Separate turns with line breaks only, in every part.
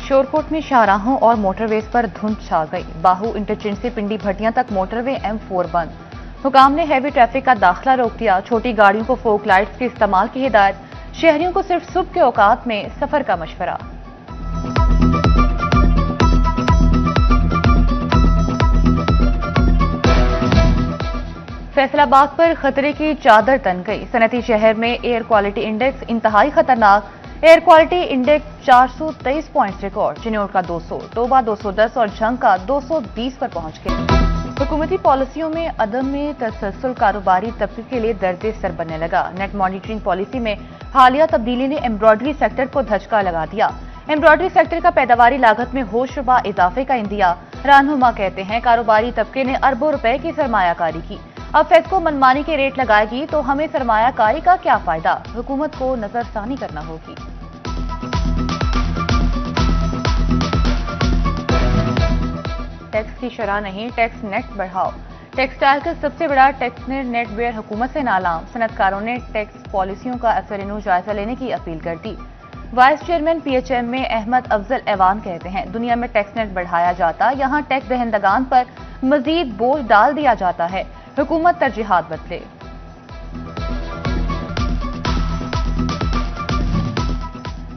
शोरकोट में शाहराहों और मोटरवेज पर धुंध छा गई। बाहू इंटरचेंज से पिंडी भटियां तक मोटरवे M4 बंद। हुकाम ने हैवी ट्रैफिक का दाखिला रोक दिया। छोटी गाड़ियों को फोक लाइट्स के इस्तेमाल की हिदायत। शहरियों को सिर्फ सुबह के औकात में सफर का मशवरा। फैसलाबाद पर खतरे की चादर तन गई। सनती शहर में एयर क्वालिटी इंडेक्स इंतहाई खतरनाक। Air quality index 423 points record. Chiniot का 200, टोबा 210 और झंग का 220 पर पहुंच गए। हुकूमती पॉलिसियों में अदम में तसलसल कारोबारी तबके के लिए दर्द सर बनने लगा। नेट मॉनिटरिंग पॉलिसी में हालिया तब्दीली ने एम्ब्रॉयडरी सेक्टर को धचका लगा दिया। एम्ब्रॉयडरी सेक्टर का पैदावारी लागत में होशरुबा इजाफे का इंदिया। रहनुमा कहते हैं कारोबारी तबके ने अरबों रुपए की सरमायाकारी की। अब फेस्को मनमानी के रेट लगाएगी तो हमें सरमायाकारी का क्या फायदा। हुकूमत को नजरसानी करना होगी। टैक्स की शरह नहीं, टैक्स नेट बढ़ाओ। टेक्सटाइल का सबसे बड़ा टेक्सनेट नेटवेयर हुकूमत से नालाम। सनतकारों ने टैक्स पॉलिसियों का असर जायजा लेने की अपील कर दी। वाइस चेयरमैन PHM में अहमद अफजल ऐवान कहते हैं दुनिया में टैक्स नेट बढ़ाया जाता, यहाँ टैक्स दहंदगान पर मजीद बोझ डाल दिया जाता है। हुकूमत तरजीहात बदले।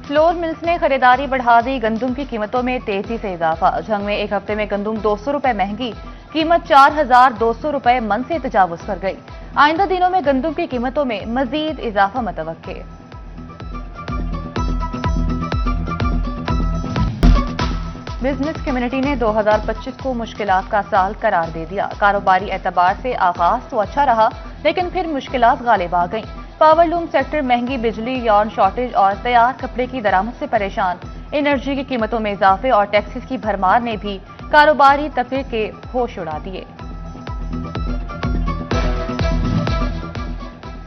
फ्लोर मिल्स ने खरीदारी बढ़ा दी। गंदुम की कीमतों में तेजी से इजाफा। झंग में एक हफ्ते में गंदुम 200 रुपए महंगी। कीमत 4200 रुपए मन से तजावुज कर गई। आइंदा दिनों में गंदुम की कीमतों में मजीद इजाफा मुतवक्के। बिजनेस कम्युनिटी ने 2025 को मुश्किलात का साल करार दे दिया। कारोबारी एतबार से आगाज तो अच्छा रहा, लेकिन फिर मुश्किलात गालिब आ गईं। पावरलूम सेक्टर महंगी बिजली, यौन शॉर्टेज और तैयार कपड़े की दरामद से परेशान। एनर्जी की कीमतों में इजाफे और टैक्सेस की भरमार ने भी कारोबारी तबके के होश उड़ा दिए।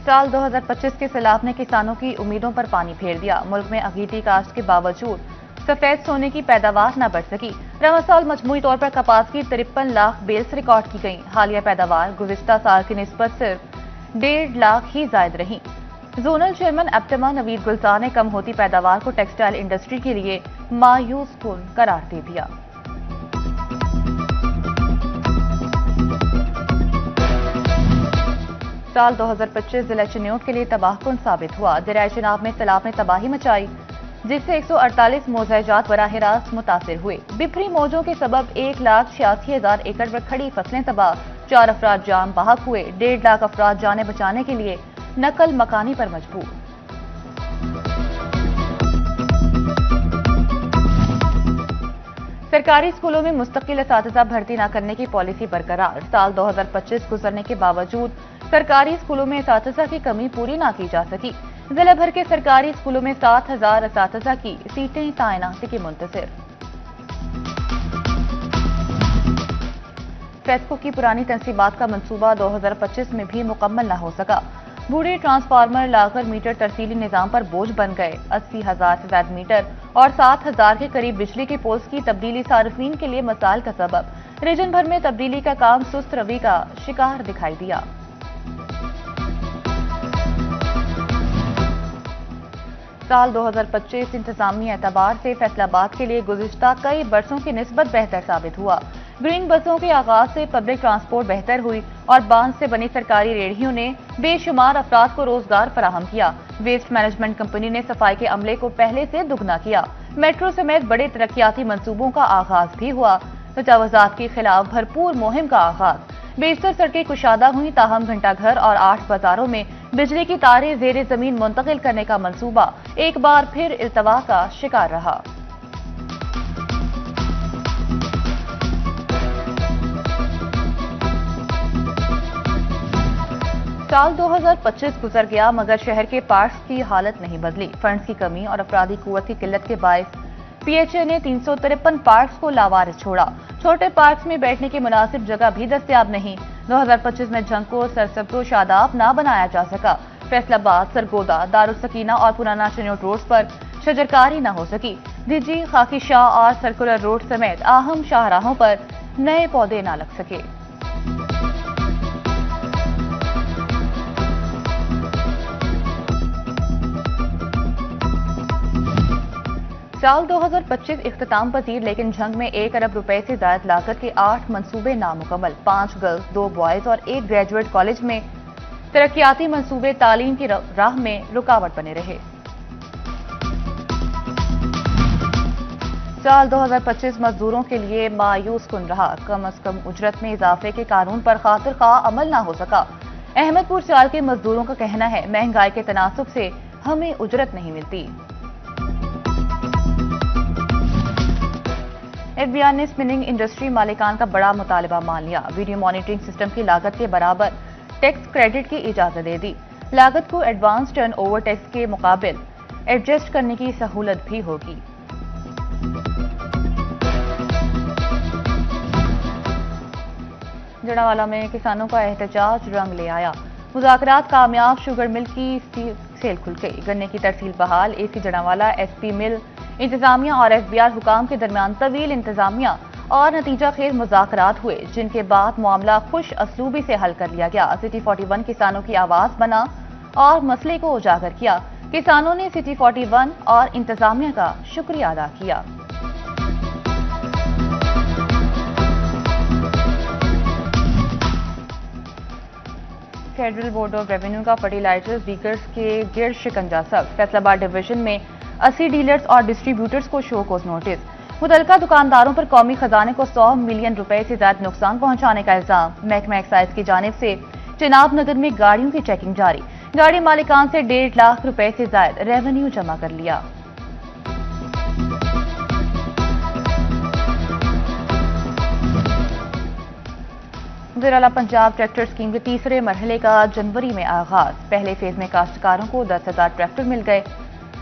साल 2025 के सैलाब ने किसानों की उम्मीदों पर पानी फेर दिया। मुल्क में अगीती काश्त के बावजूद सफेद सोने की पैदावार न बढ़ सकी। रवा साल मजमूई तौर पर कपास की 53 लाख बेल्स रिकॉर्ड की गई। हालिया पैदावार गुज़िश्ता साल की निस्बत सिर्फ 1.5 लाख ही जायद रही। जोनल चेयरमैन एप्टमा नवीद गुलजार ने कम होती पैदावार को टेक्सटाइल इंडस्ट्री के लिए मायूस कुन करार दे दिया। साल 2025 जिला चिन्योट के लिए तबाहकुन साबित हुआ। दरियाए चिनाब में सैलाब ने तबाही मचाई, जिससे 148 मोज़ाजात बराह रास्त मुतासिर हुए। बिफरी मौजों के सबब 1,86,000 एकड़ पर खड़ी फसलें तबाह। 4 अफराद जान बहक हुए। 1.5 लाख अफराद जाने बचाने के लिए नकल मकानी पर मजबूर। सरकारी स्कूलों में मुस्तकिल असातिज़ा भर्ती न करने की पॉलिसी बरकरार। साल 2025 गुजरने के बावजूद सरकारी स्कूलों में असातिज़ा की कमी पूरी न की जा सकी। जिला भर के सरकारी स्कूलों में 7,000 असातिज़ा की सीटें तैनाती की मुंतज़िर। फेस्को की पुरानी तनसीबात का मंसूबा 2025 में भी मुकम्मल न हो सका। बूढ़े ट्रांसफार्मर लाकर मीटर तरसीली निजाम पर बोझ बन गए। 80,000 से ज्यादा मीटर और 7,000 के करीब बिजली के पोल्स की तब्दीली सार्फिन के लिए मसाइल का सबब। रीजन भर में तब्दीली का काम सुस्त रवि का शिकार दिखाई दिया। साल 2025 इंतजामी एतबार से फैसलाबाद के लिए गुज़िश्ता कई बरसों की निस्बत बेहतर साबित हुआ। ग्रीन बसों के आगाज से पब्लिक ट्रांसपोर्ट बेहतर हुई और बांस से बनी सरकारी रेहड़ियों ने बेशुमार अफराद को रोजगार फराहम किया। वेस्ट मैनेजमेंट कंपनी ने सफाई के अमले को पहले से दुगना किया। मेट्रो समेत बड़े तरक्याती मंसूबों का आगाज भी हुआ। तजावुजात के खिलाफ भरपूर मुहिम का आगाज। 72 सड़कें कुशादा हुई, ताहम घंटा घर और 8 बाजारों में बिजली की तारें ज़ेरे जमीन मुंतकिल करने का मंसूबा एक बार फिर इल्तवा का शिकार रहा। साल 2025 गुजर गया मगर शहर के पार्क्स की हालत नहीं बदली। फंड्स की कमी और अफरादी कुव्वत की किल्लत के बायस PHA ने 353 पार्क्स को लावारिस छोड़ा। छोटे पार्क्स में बैठने की मुनासिब जगह भी दस्तयाब नहीं। 2025 में झंग को सरसब्ज़ो शादाब ना बनाया जा सका। फैसलाबाद, सरगोदा, दारुसकीना और पुराना चिन्योट रोड पर शजरकारी न हो सकी। दिजी, खाकी शाह और सर्कुलर रोड समेत अहम शाहराहों पर नए पौधे न लग सके। साल 2025 इख्तिताम पजीर, लेकिन झंग में 1 अरब रुपए से ज्यादा लागत के 8 मंसूबे नामुकम्मल। 5 गर्ल्स, 2 बॉयज और 1 ग्रेजुएट कॉलेज में तरक्याती मंसूबे तालीम की राह में रुकावट बने रहे। साल 2025 मजदूरों के लिए मायूस कुन रहा। कम अज कम उजरत में इजाफे के कानून पर खातिर खा अमल ना हो सका। अहमदपुर चाल के मजदूरों का कहना है, महंगाई के तनासुब से हमें उजरत नहीं मिलती। एफबीआई ने स्पिनिंग इंडस्ट्री मालिकान का बड़ा मुतालबा मान लिया। वीडियो मॉनिटरिंग सिस्टम की लागत के बराबर टैक्स क्रेडिट की इजाजत दे दी। लागत को एडवांस टर्न ओवर टैक्स के मुकाबिल एडजस्ट करने की सहूलत भी होगी। जड़ावाला में किसानों का एहतजाज रंग ले आया। मुज़ाकरात कामयाब, शुगर मिल की सेल खुल गई। गन्ने की तरसील बहाल। एसी जड़ावाला, एसपी मिल, इंतजामिया और एफबीआर हुकाम के दरमियान तवील इंतजामिया और नतीजा खेज मुज़ाकरात हुए, जिनके बाद मामला खुश असलूबी से हल कर लिया गया। सिटी 41 किसानों की आवाज बना और मसले को उजागर किया। किसानों ने सिटी 41 और इंतजामिया का शुक्रिया अदा किया। फेडरल बोर्ड ऑफ रेवेन्यू का फर्टिलाइजर्स डीलर्स के गिर शिकंजा सख्त। फैसलाबाद डिवीजन में 80 डीलर्स और डिस्ट्रीब्यूटर्स को शो कोज नोटिस। मुतलका दुकानदारों पर कौमी खजाने को 100 मिलियन रुपए से ज्यादा नुकसान पहुंचाने का इल्जाम। महकमा एक्साइज की जानिब से चिनाब नगर में गाड़ियों की चेकिंग जारी। गाड़ी मालिकान से 1.5 लाख रुपए से ज्यादा रेवेन्यू जमा कर लिया। वज़ीर-ए-आला पंजाब ट्रैक्टर स्कीम के तीसरे मरहले का जनवरी में आगाज। पहले फेज में काश्तकारों को 10,000 ट्रैक्टर मिल गए।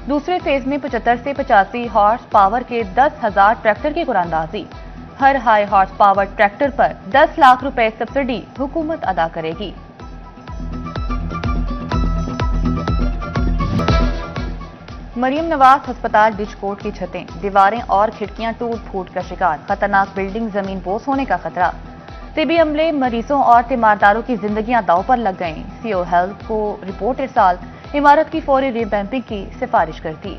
दूसरे फेज में 75 से 85 हॉर्स पावर के 10,000 ट्रैक्टर की कुरानंदाजी। हर हाई हॉर्स पावर ट्रैक्टर पर 10 लाख रुपए सब्सिडी हुकूमत अदा करेगी। मरियम नवाज अस्पताल बिजकोट की छतें, दीवारें और खिड़कियां टूट फूट का शिकार। खतरनाक बिल्डिंग जमीन बोस होने का खतरा। तिबी अमले, मरीजों और तीमारदारों की जिंदगियां दांव पर लग गईं। सीओ हेल्थ को रिपोर्ट इरसाल। इमारत की फौरी रिवैम्पिंग की सिफारिश करती।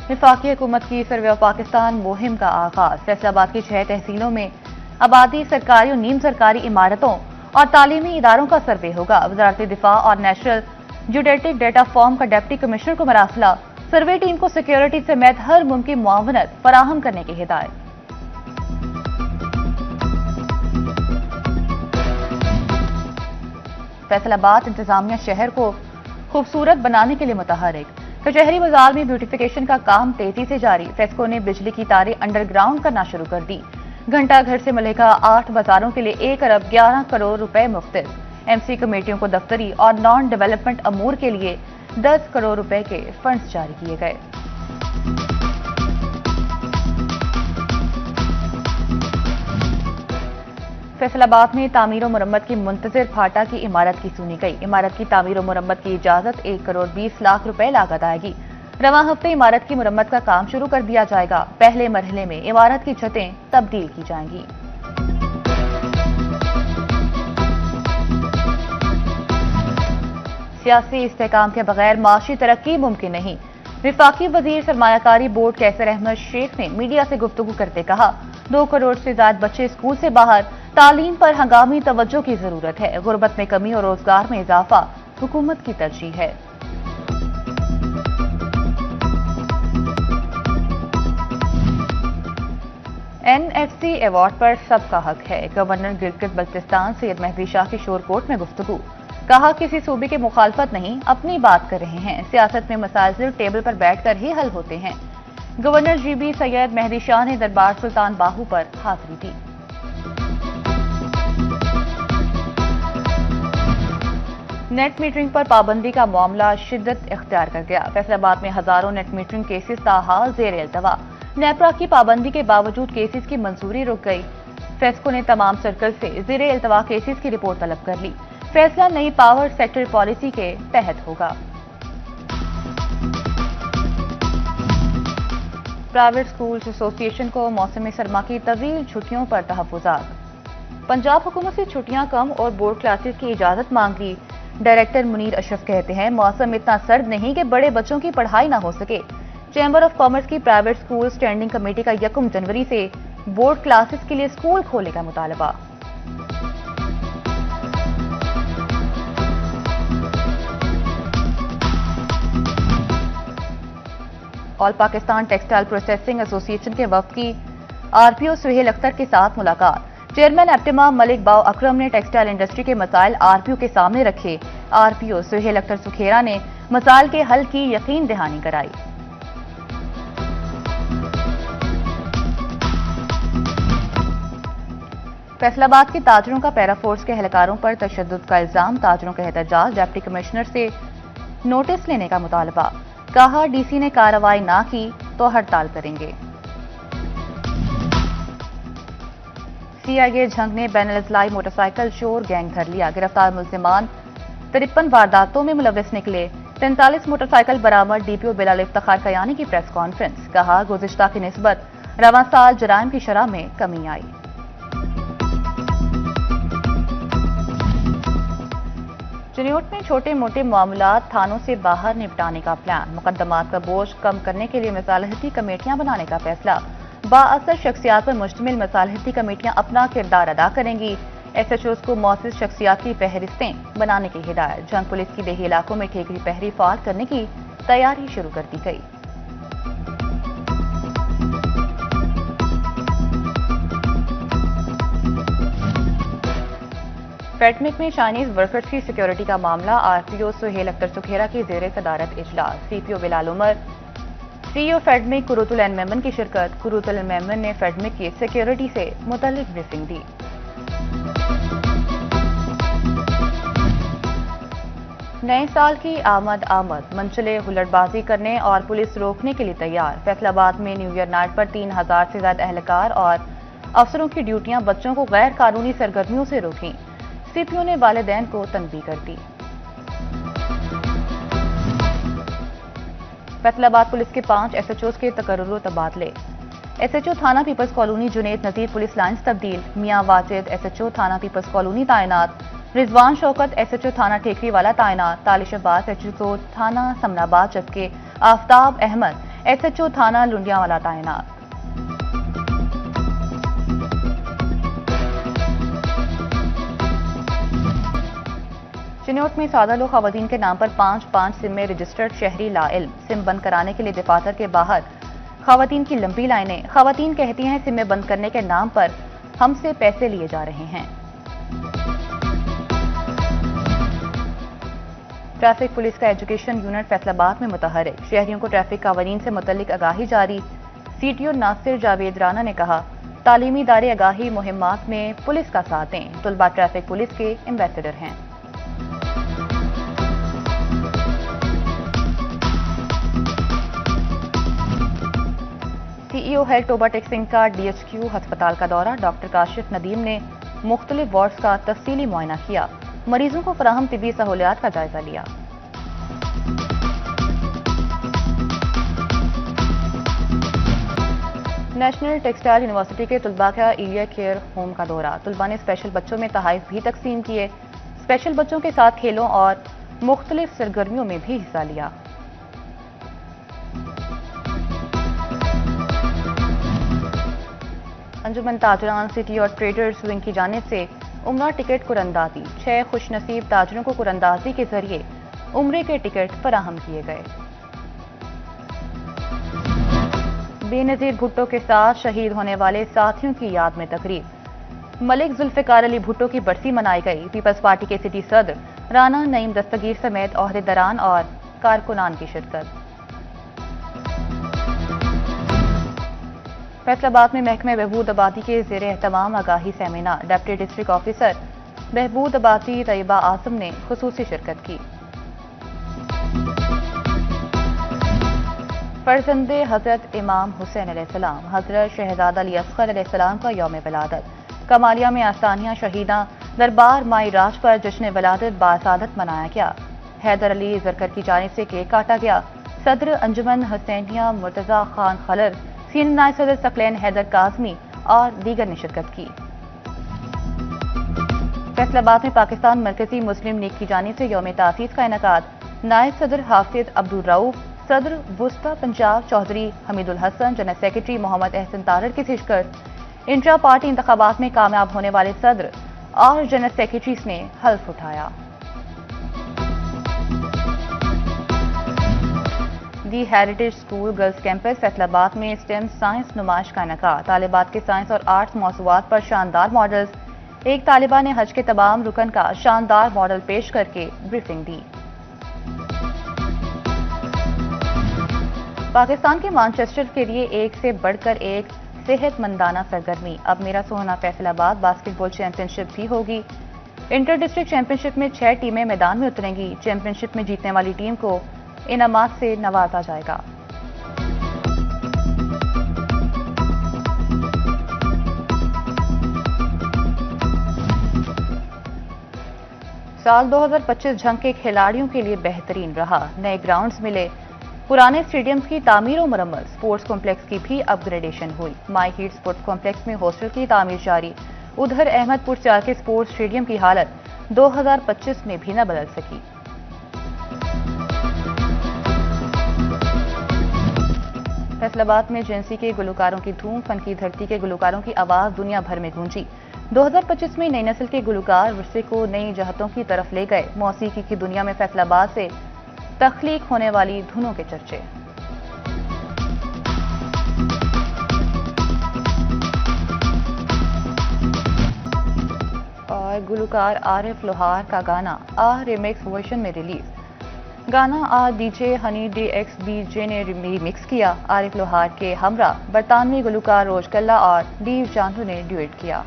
वफाकी हुकूमत की सर्वे ऑफ पाकिस्तान मुहिम का आगाज। फैसलाबाद की 6 तहसीलों में आबादी, सरकारी और नीम सरकारी इमारतों और तालीमी इदारों का सर्वे होगा। वजारत दिफा और नेशनल ज्योडेटिक डेटा फॉर्म का डिप्टी कमिश्नर को मरासला। सर्वे टीम को सिक्योरिटी समेत हर मुमकिन मुआवनत फराहम करने की हिदायत। फैसलाबाद इंतजामिया शहर को खूबसूरत बनाने के लिए मुतहरिक। कचहरी बाजार में ब्यूटिफिकेशन का काम तेजी से जारी। फेस्को ने बिजली की तारें अंडरग्राउंड करना शुरू कर दी। घंटा घर से मलेगा 8 बाजारों के लिए 1 अरब 11 करोड़ रुपए मुख्तस। एमसी कमेटियों को दफ्तरी और नॉन डेवलपमेंट अमूर के लिए 10 करोड़ रुपए के फंड्स जारी किए गए। फैसलाबाद में तामीर और मुरम्मत की मुंतजिर फाटा की इमारत की सुनी गई। इमारत की तामीर और मुरम्मत की इजाजत 1 करोड़ 20 लाख रुपए लागत आएगी। रवां हफ्ते इमारत की मुरम्मत का काम शुरू कर दिया जाएगा। पहले मरहले में इमारत की छतें तब्दील की जाएंगी। सियासी इस्तेहकाम के बगैर माशी तरक्की मुमकिन नहीं। विफाकी वजीर सरमायाकारी बोर्ड कैसर अहमद शेख ने मीडिया से गुफ्तगू करते कहा, 2 करोड़ से ज्यादा बच्चे स्कूल से बाहर। तालीम पर हंगामी तवज्जो की जरूरत है। गुर्बत में कमी और रोजगार में इजाफा हुकूमत की तरजीह है। एनएफसी अवार्ड पर सबका हक है। गवर्नर गिलगित बल्तिस्तान सैयद मेहदी शाह की शोरकोट में गुफ्तगू। कहा, किसी सूबे की मुखालफत नहीं, अपनी बात कर रहे हैं। सियासत में मसाइल सिर्फ टेबल पर बैठकर ही हल होते हैं। गवर्नर जीबी सैयद मेहदी शाह ने दरबार सुल्तान बाहू पर हाजिरी दी। नेट मीटरिंग पर पाबंदी का मामला शिद्दत इख्तियार कर गया। फैसलाबाद में हजारों नेट मीटरिंग केसेस ताहाल जेर इल्तवा। नेपरा की पाबंदी के बावजूद केसेस की मंजूरी रुक गई। फेस्को ने तमाम सर्कल से जेर इल्तवा केसेस की रिपोर्ट तलब कर ली। फैसला नई पावर सेक्टर पॉलिसी के तहत होगा। प्राइवेट स्कूल्स एसोसिएशन को मौसम सरमा की तवील छुट्टियों पर तहफ्फुज़ात। पंजाब हुकूमत से छुट्टियां कम और बोर्ड क्लासेस की इजाजत मांग ली। ڈائریکٹر منیر اشرف کہتے ہیں موسم اتنا سرد نہیں کہ بڑے بچوں کی پڑھائی نہ ہو سکے۔ چیمبر آف کامرس کی پرائیویٹ اسکول اسٹینڈنگ کمیٹی کا 1 جنوری سے بورڈ کلاسز کے لیے اسکول کھولنے کا مطالبہ۔ آل پاکستان ٹیکسٹائل پروسیسنگ ایسوسی ایشن کے وفد کی آر پی او سہیل اختر کے ساتھ ملاقات۔ چیئرمین اپٹیما ملک باؤ اکرم نے ٹیکسٹائل انڈسٹری کے مسائل آر پی او کے سامنے رکھے۔ آر پی او سہیل اختر سکھیرا نے مسائل کے حل کی یقین دہانی کرائی۔ فیصل آباد کے تاجروں کا پیرا فورس کے اہلکاروں پر تشدد کا الزام، تاجروں کا احتجاج، ڈپٹی کمشنر سے نوٹس لینے کا مطالبہ، کہا ڈی سی نے کارروائی نہ کی تو ہڑتال کریں گے۔ سی آئی اے جھنگ نے بین الاضلاعی موٹر سائیکل چور گینگ دھر لیا، گرفتار ملزمان 53 وارداتوں میں ملوث نکلے، 43 موٹر سائیکل برآمد۔ ڈی پی او بلال افتخار کیانی کی پریس کانفرنس، کہا گزشتہ کی نسبت رواں سال جرائم کی شرح میں کمی آئی۔ چنیوٹ میں چھوٹے موٹے معاملات تھانوں سے باہر نپٹانے کا پلان، مقدمات کا بوجھ کم کرنے کے لیے مصالحتی کمیٹیاں بنانے کا فیصلہ، بااثر شخصیات پر مشتمل مصالحتی کمیٹیاں اپنا کردار ادا کریں گی، ایس ایچ اوز کو موثر شخصیات کی فہرستیں بنانے کی ہدایت۔ جھنگ پولیس کی دیہی علاقوں میں ٹھیکری پہری فعال کرنے کی تیاری شروع کر دی گئی۔ پیٹمک میں چائنیز ورکرز کی سیکیورٹی کا معاملہ، آر پی او سہیل اختر سکھیرا کی زیر صدارت اجلاس، سی پی او بلال عمر، سی او فیڈمک قروۃ العین میمن کی شرکت۔ قروۃ العین میمن نے فیڈمک کی سیکیورٹی سے متعلق بریفنگ دی۔ نئے سال کی آمد منچلے ہلڑ بازی کرنے اور پولیس روکنے کے لیے تیار۔ فیصل آباد میں نیو ایئر نائٹ پر 3000 سے زائد اہلکار اور افسروں کی ڈیوٹیاں بچوں کو غیر قانونی سرگرمیوں سے روکیں، سی پی او نے والدین کو تنبیہ کر دی۔ فیصل آباد پولیس کے 5 ایس ایچ اوز کے تقرر و تبادلے، ایس ایچ او تھانہ People's Colony Junaid Nazir police lines تبدیل، Mian Wajid S H O تھانہ پیپلز کالونی تعینات، رضوان شوکت ایس ایچ او تھانہ ٹھیکری والا تعینات، تالش عباس ایس ایچ او تھانہ سمن آباد، جبکہ آفتاب احمد ایس ایچ او تھانہ لنڈیاں والا تعینات۔ چنیوٹ میں سادہ لوگ خواتین کے نام پر 5 سم میں رجسٹرڈ شہری لا علم، سم بند کرانے کے لیے دفاتر کے باہر خواتین کی لمبی لائنیں، خواتین کہتی ہیں سم بند کرنے کے نام پر ہم سے پیسے لیے جا رہے ہیں۔ ٹریفک پولیس کا ایجوکیشن یونٹ فیصل آباد میں متحرک، شہریوں کو ٹریفک قوانین سے متعلق آگاہی جاری، سی ٹی او ناصر جاوید رانا نے کہا تعلیمی ادارے آگاہی مہمات میں پولیس کا ساتھ دیں، طلباء ٹریفک پولیس کے ایمبیسڈر ہیں۔ سی ای او ہیڈ ٹوبہ ٹیک سنگھ کا ڈی ایچ کیو ہسپتال کا دورہ، ڈاکٹر کاشف ندیم نے مختلف وارڈز کا تفصیلی معائنہ کیا، مریضوں کو فراہم طبی سہولیات کا جائزہ لیا۔ نیشنل ٹیکسٹائل یونیورسٹی کے طلباء کا ایریا کیئر ہوم کا دورہ، طلباء نے اسپیشل بچوں میں تحائف بھی تقسیم کیے، اسپیشل بچوں کے ساتھ کھیلوں اور مختلف سرگرمیوں میں بھی حصہ لیا۔ انجمن تاجران سٹی اور ٹریڈرز ونگ کی جانب سے عمرہ ٹکٹ قراندازی، 6 خوش نصیب تاجروں کو قراندازی کے ذریعے عمرے کے ٹکٹ فراہم کیے گئے۔ بے نظیر بھٹو کے ساتھ شہید ہونے والے ساتھیوں کی یاد میں تقریب، ملک ذوالفقار علی بھٹو کی برسی منائی گئی، پیپلز پارٹی کے سٹی صدر رانا نعیم دستگیر سمیت عہدیداران اور کارکنان کی شرکت۔ فیصل آباد میں محکمہ بہبود آبادی کے زیر اہتمام آگاہی سیمینار، ڈپٹی ڈسٹرکٹ آفیسر بہبود آبادی طیبہ اعظم نے خصوصی شرکت کی۔ فرزند حضرت امام حسین علیہ السلام حضرت شہزادہ علی اصغر علیہ السلام کا یوم ولادت، کمالیہ میں آستانیہ شہیداں دربار مائی راج پر جشن ولادت باسعادت منایا گیا، حیدر علی زرکر کی جانب سے کیک کاٹا گیا، صدر انجمن حسینیہ مرتضی خان خلر، سینئر نائب صدر ثقلین حیدر کاظمی اور دیگر نے شرکت کی۔ फैसला आबाद में पाकिस्तान मरकजी मुस्लिम लीग की जानिब से यौम तासीस का इनेकाद। नायब सदर हाफिज अब्दुल रऊफ, सदर वुस्ता पंजाब चौधरी हमीदुल हसन, जनरल सेक्रेटरी मोहम्मद अहसन तारड़ की शिरकत। इंट्रा पार्टी इंतखाबात में कामयाब होने वाले सदर और जनरल सेक्रेटरीज ने हल्फ उठाया। The heritage school girls campus Faisalabad में स्टेम साइंस नुमाइश का इनेकाद। तालिबात के साइंस और आर्ट्स मौसूआत पर शानदार मॉडल्स। एक तालिबा ने हज के तमाम रुकन का शानदार मॉडल पेश करके ब्रीफिंग दी। पाकिस्तान के मैनचेस्टर के लिए एक से बढ़कर एक सेहतमंदाना सरगर्मी। अब मेरा सोहना फैसलाबाद बास्केटबॉल चैंपियनशिप भी होगी। इंटर डिस्ट्रिक्ट चैंपियनशिप में 6 टीमें मैदान में उतरेंगी। चैंपियनशिप में जीतने वाली टीम को इनामात से नवाजा जाएगा। साल 2025 झंग के खिलाड़ियों के लिए बेहतरीन रहा। नए ग्राउंड्स मिले, पुराने स्टेडियम्स की तामीर और मरम्मत, स्पोर्ट्स कॉम्प्लेक्स की भी अपग्रेडेशन हुई। माई हीट स्पोर्ट्स कॉम्प्लेक्स में हॉस्टल की तामीर जारी। उधर अहमदपुर 4 के स्पोर्ट्स स्टेडियम की हालत 2025 में भी न बदल सकी। फैसलाबाद में जेंसी के गुलकारों की धूम, फन की धरती के गुलकारों की आवाज दुनिया भर में गूंजी। 2025 में नई नस्ल के गुलकार विरसे को नई जहतों की तरफ ले गए। मौसीकी की दुनिया में फैसलाबाद से तख्लीक होने वाली धुनों के चर्चे। और गुलकार आरिफ लोहार का गाना आ रिमिक्स वर्जन में रिलीज। गाना आ डीजे हनी DX BJ ने रिमिक्स किया। आरिफ लोहार के हमरा बरतानवी गुलकार रोज कल्ला और डी जानू ने ड्यूएट किया।